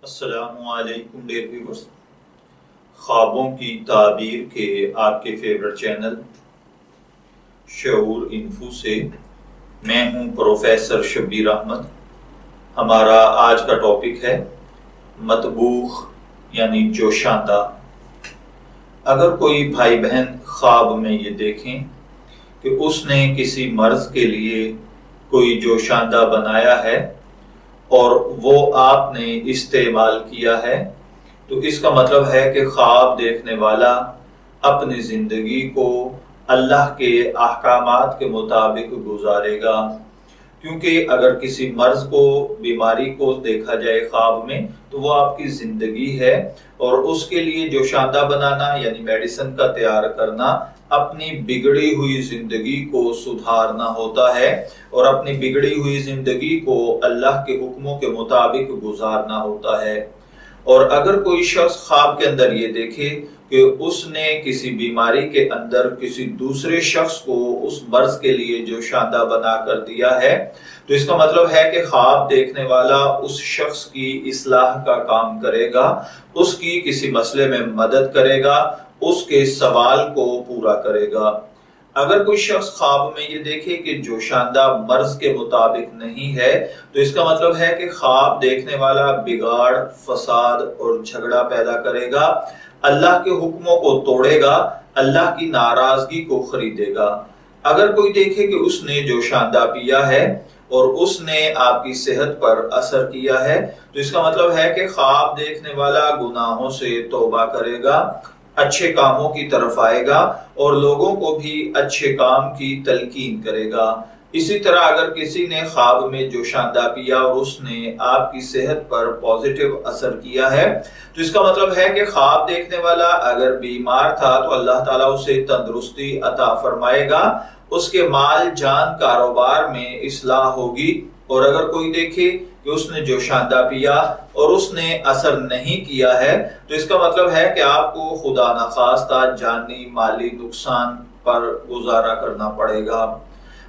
السلام علیکم dear viewers, خوابوں کی تعبیر کے آپ کے فیورٹ چینل شعور انفو سے میں ہوں پروفیسر شبیر احمد۔ ہمارا آج کا ٹاپک ہے مطبوخ یعنی جوشاندہ۔ اگر کوئی بھائی بہن خواب میں یہ دیکھیں کہ اس نے کسی مرض کے لیے کوئی جوشاندہ بنایا ہے اور وہ آپ نے استعمال کیا ہے، تو اس کا مطلب ہے کہ خواب دیکھنے والا اپنی زندگی کو اللہ کے احکامات کے مطابق گزارے گا، کیونکہ اگر کسی مرض کو، بیماری کو دیکھا جائے خواب میں تو وہ آپ کی زندگی ہے، اور اس کے لیے جوشاندہ بنانا یعنی میڈیسن کا تیار کرنا اپنی بگڑی ہوئی زندگی کو سدھارنا ہوتا ہے اور اپنی بگڑی ہوئی زندگی کو اللہ کے حکموں کے مطابق گزارنا ہوتا ہے۔ اور اگر کوئی شخص خواب کے اندر یہ دیکھے کہ اس نے کسی بیماری کے اندر کسی دوسرے شخص کو اس مرض کے لیے جوشاندہ بنا کر دیا ہے، تو اس کا مطلب ہے کہ خواب دیکھنے والا اس شخص کی اصلاح کا کام کرے گا، اس کی کسی مسئلے میں مدد کرے گا، اس کے سوال کو پورا کرے گا۔ اگر کوئی شخص خواب میں یہ دیکھے کہ جوشاندہ مرض کے مطابق نہیں ہے، تو اس کا مطلب ہے کہ خواب دیکھنے والا بگاڑ، فساد اور جھگڑا پیدا کرے گا، اللہ کے حکموں کو توڑے گا، اللہ کی ناراضگی کو خریدے گا۔ اگر کوئی دیکھے کہ اس نے جوشاندہ پیا ہے اور اس نے آپ کی صحت پر اثر کیا ہے، تو اس کا مطلب ہے کہ خواب دیکھنے والا گناہوں سے توبہ کرے گا، اچھے کاموں کی طرف آئے گا اور لوگوں کو بھی اچھے کام کی تلقین کرے گا۔ اسی طرح اگر کسی نے خواب میں جوشاندہ پیا اور اس نے آپ کی صحت پر پازیٹیو اثر کیا ہے، تو اس کا مطلب ہے کہ خواب دیکھنے والا اگر بیمار تھا تو اللہ تعالیٰ اسے تندرستی عطا فرمائے گا، اس کے مال جان کاروبار میں اصلاح ہوگی۔ اور اگر کوئی دیکھے کہ اس نے جوشاندہ پیا اور اس نے اثر نہیں کیا ہے، تو اس کا مطلب ہے کہ آپ کو خدا نخواستہ جانی مالی نقصان پر گزارا کرنا پڑے گا۔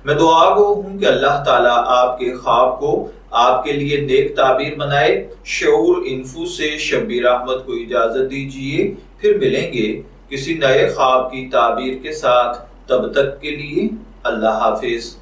میں دعا گو ہوں کہ اللہ تعالیٰ آپ کے خواب کو آپ کے لیے نیک تعبیر بنائے۔ شعور انفو سے شبیر احمد کو اجازت دیجیے، پھر ملیں گے کسی نئے خواب کی تعبیر کے ساتھ۔ تب تک کے لیے اللہ حافظ۔